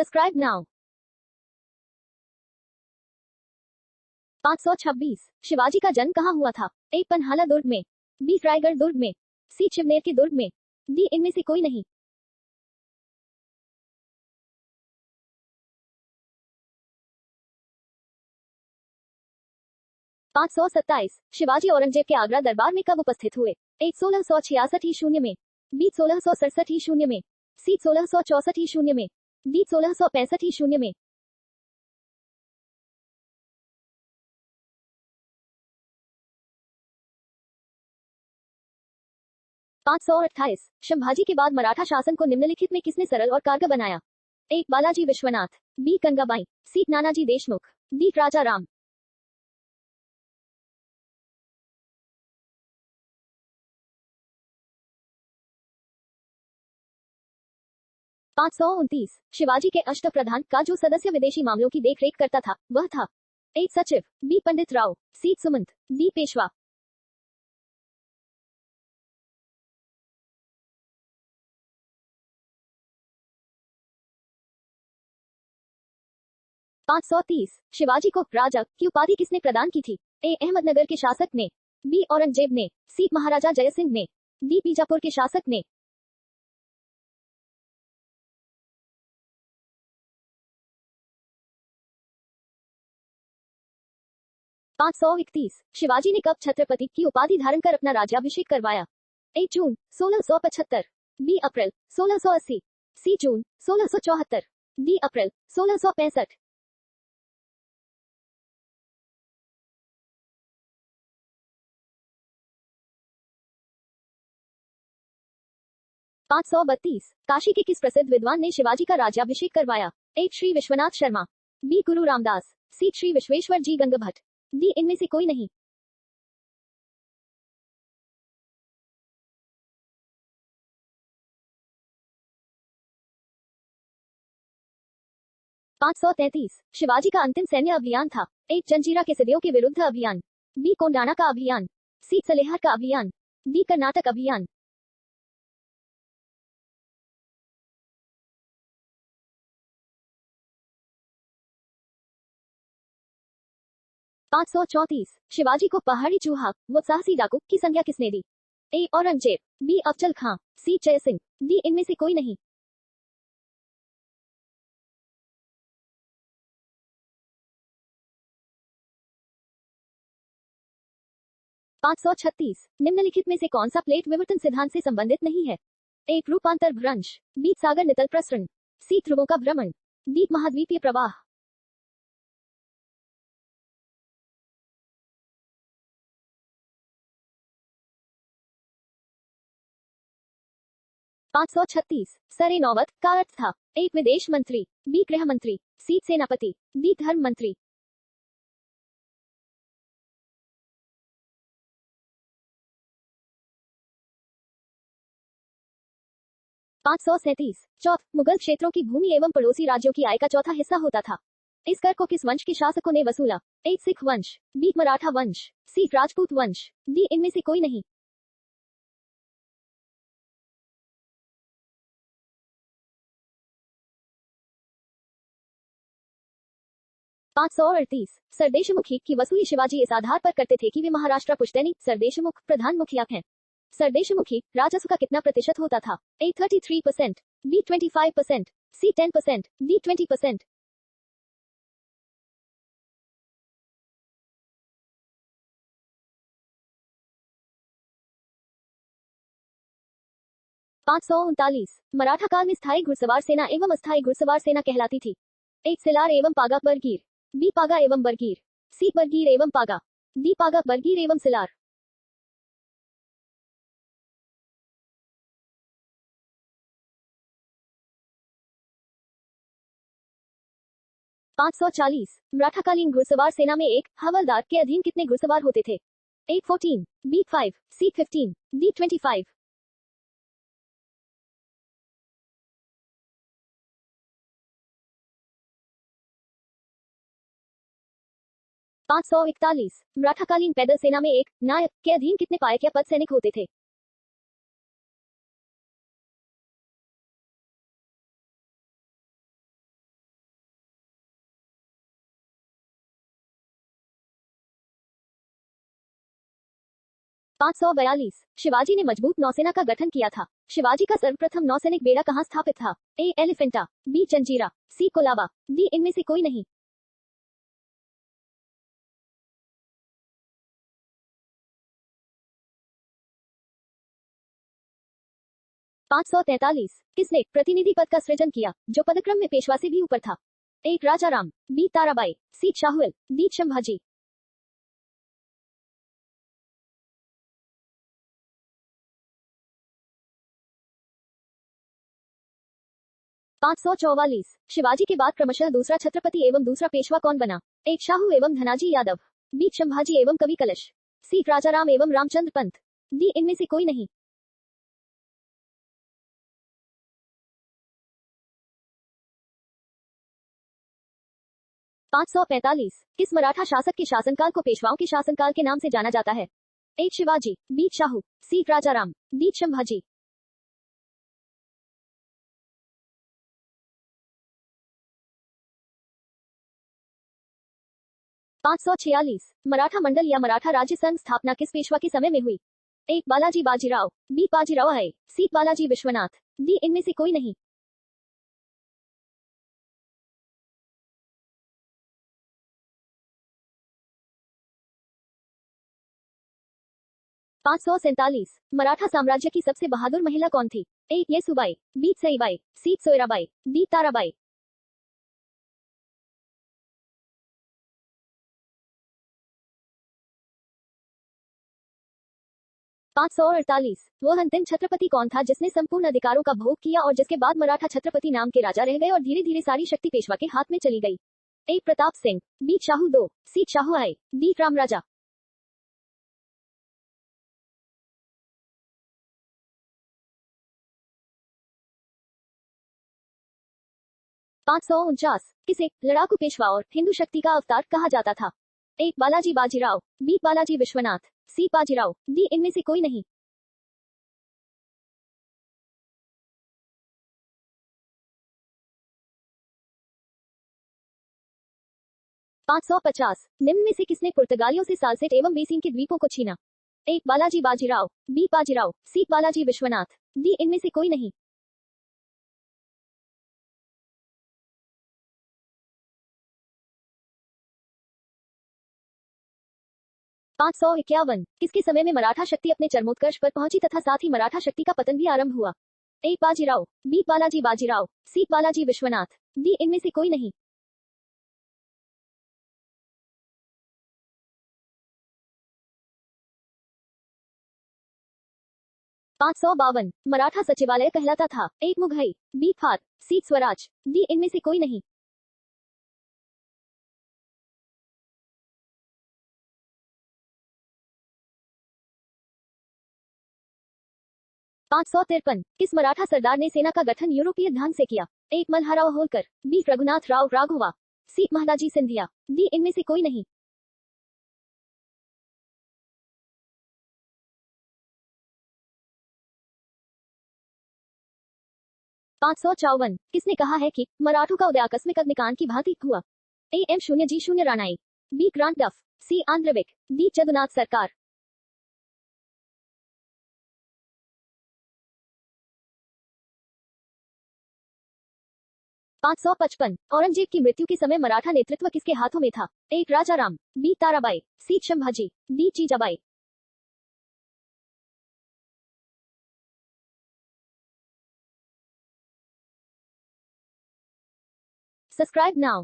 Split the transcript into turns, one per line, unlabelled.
Subscribe now. 526 Shivaji का जन्म कहाँ हुआ था? ए पन्हाला दुर्ग में, बी रायगढ़ दुर्ग में, सी शिवनेर के दुर्ग में, डी इनमें से कोई नहीं। 527 शिवाजी औरंगजेब के आगरा दरबार में कब उपस्थित हुए? ए 1666 ही शून्य में, बी 1667 ही शून्य में, सी 1664 ही शून्य में, डी 1665 ही शून्य में। 528 संभाजी के बाद मराठा शासन को निम्नलिखित में किसने सरल और कारगर बनाया? ए बालाजी विश्वनाथ, बी गंगाबाई, सी नानाजी देशमुख, डी राजा राम। 529 शिवाजी के अष्टप्रधान का जो सदस्य विदेशी मामलों की देखरेख करता था वह था? ए सचिव, बी पंडित राव, सी सुमंत, डी पेशवा। 530 शिवाजी को राजा की उपाधि किसने प्रदान की थी? ए अहमदनगर के शासक ने, बी औरंगजेब ने, सी महाराजा जयसिंह ने, डी बीजापुर के शासक ने। 531 शिवाजी ने कब छत्रपति की उपाधि धारण कर अपना राज्याभिषेक करवाया? ए जून 1675, बी अप्रैल 1680, सी जून 1674, डी अप्रैल 1665। 532 काशी के किस प्रसिद्ध विद्वान ने शिवाजी का राज्याभिषेक करवाया? ए श्री विश्वनाथ शर्मा, बी गुरु रामदास, सी श्री विश्वेश्वर जी गंगभट्ट, डी इनमें से कोई नहीं। 533 शिवाजी का अंतिम सैन्य अभियान था? ए जंजीरा के सिदियों के विरुद्ध अभियान, बी कोंडाना का अभियान, सी सलेहर का अभियान, डी कर्नाटक अभियान। 534 शिवाजी को पहाड़ी चूहा व साहसी डाकू की संज्ञा किसने दी? ए औरंगजेब, बी अफजल खां, सी जयसिंह, डी इनमें से कोई नहीं। 536 निम्नलिखित में से कौन सा प्लेट विवर्तन सिद्धांत से संबंधित नहीं है? ए रूपांतर भ्रंश, बी सागर नितल प्रसरण, सी ध्रुवों का भ्रमण, डी महाद्वीपीय प्रवाह। 536 सरे नौबत का अर्थ था? ए विदेश मंत्री, बी गृह मंत्री, सी सेनापति, डी धर्म मंत्री। 537 चौथ मुगल क्षेत्रों की भूमि एवं पड़ोसी राज्यों की आय का चौथा हिस्सा होता था। इस कर को किस वंश के शासकों ने वसूला? ए सिख वंश, बी मराठा वंश, सी राजपूत वंश, डी इनमें से कोई नहीं। 538 सरदेशमुखी की वसूली शिवाजी इस आधार पर करते थे कि वे महाराष्ट्र पुश्तैनी सरदेशमुख प्रधान मुखिया हैं। सरदेशमुखी राजस्व का कितना प्रतिशत होता था? ए 33%, बी 25%, सी 10%, डी 20%। 539 मराठा काल में स्थायी घुड़सवार सेना एवं अस्थायी घुड़सवार सेना कहलाती थी? ए सिलार एवं पागा बरगीर, बी पागा एवं बरगीर, सी बरगीर एवं पागा, डी पागा बरगीर एवं सिलार। 540 मराठाकालीन घुड़सवार सेना में एक हवलदार के अधीन कितने घुड़सवार होते थे? ए 14, बी 5, सी 15, डी 25। 541 मराठाकालीन पैदल सेना में एक नायक के अधीन कितने पायक या पद सैनिक होते थे? 542 शिवाजी ने मजबूत नौसेना का गठन किया था। शिवाजी का सर्वप्रथम नौसैनिक बेड़ा कहाँ स्थापित था? ए एलिफेंटा, बी जंजीरा, सी कोलाबा, डी इनमें से कोई नहीं। 543 किसने प्रतिनिधि पद का सृजन किया जो पदक्रम में पेशवा से भी ऊपर था? A Rajaram, B Tarabai, C Shahul, D Sambhaji. 544 Shivaji के बाद क्रमशः दूसरा छत्रपति एवं दूसरा पेशवा कौन बना? एक शाहू एवं धनाजी यादव, बी संभाजी एवं कवि कलश, सी राजाराम एवं रामचंद्र पंत, डी इनमें से कोई नहीं। 545 किस मराठा शासक के शासनकाल को पेशवाओं के शासनकाल के नाम से जाना जाता है? ए शिवाजी, बी शाहू, सी राजाराम, डी संभाजी। 546 मराठा मंडल या मराठा राज्य संघ स्थापना किस पेशवा के समय में हुई? ए बालाजी बाजीराव, बी बाजीराव है, सी बालाजी विश्वनाथ, डी इनमें से कोई नहीं। 547 मराठा साम्राज्य की सबसे बहादुर महिला कौन थी? ए येसुबाई, बी सईबाई, सी सोयराबाई, डी ताराबाई। 548 वह अंतिम छत्रपति कौन था जिसने संपूर्ण अधिकारों का भोग किया और जिसके बाद मराठा छत्रपति नाम के राजा रह गए और धीरे धीरे सारी शक्ति पेशवा के हाथ में चली गई? ए प्रताप सिंह, बी शाहू 2, सी शाहू आई, डी रामराजा। 549 किसे लड़ाकू पेशवा और हिंदू शक्ति का अवतार कहा जाता था? ए बालाजी बाजीराव, बी बालाजी विश्वनाथ, सी बाजीराव, डी इनमें से कोई नहीं। 550 निम्न में से किसने पुर्तगालियों से सालसेट एवं बेसिन के द्वीपों को छीना? ए बालाजी बाजीराव, बी बाजीराव, सी बालाजी विश्वनाथ, डी इनमें से कोई नहीं। 551 किसके समय में मराठा शक्ति अपने चरमोत्कर्ष पर पहुंची तथा साथ ही मराठा शक्ति का पतन भी आरंभ हुआ? ए बाजीराव, बी बालाजी बाजीराव, सी बालाजी विश्वनाथ, डी इनमें से कोई नहीं। 552 मराठा सचिवालय कहलाता था? ए मुघई, बी फार, सी स्वराज, डी इनमें से कोई नहीं। 553 किस मराठा सरदार ने सेना का गठन यूरोपीय ढंग से किया? ए मल्हाराव होलकर, बी रघुनाथ राव राघोवा, सी महादाजी सिंधिया, डी इनमें से कोई नहीं। 554 किसने कहा है कि मराठों का उदय आकस्मिक अग्निकांड की भांति हुआ? ए एम शून्य जी शून्य राणाई, बी ग्रांट डफ, सी आंद्रविक, डी जदुनाथ सरकार। 555 औरंगजेब की मृत्यु के समय मराठा नेतृत्व किसके हाथों में था? A Rajaram, B Tarabai, C Sambhaji, D Jijabai. Subscribe now.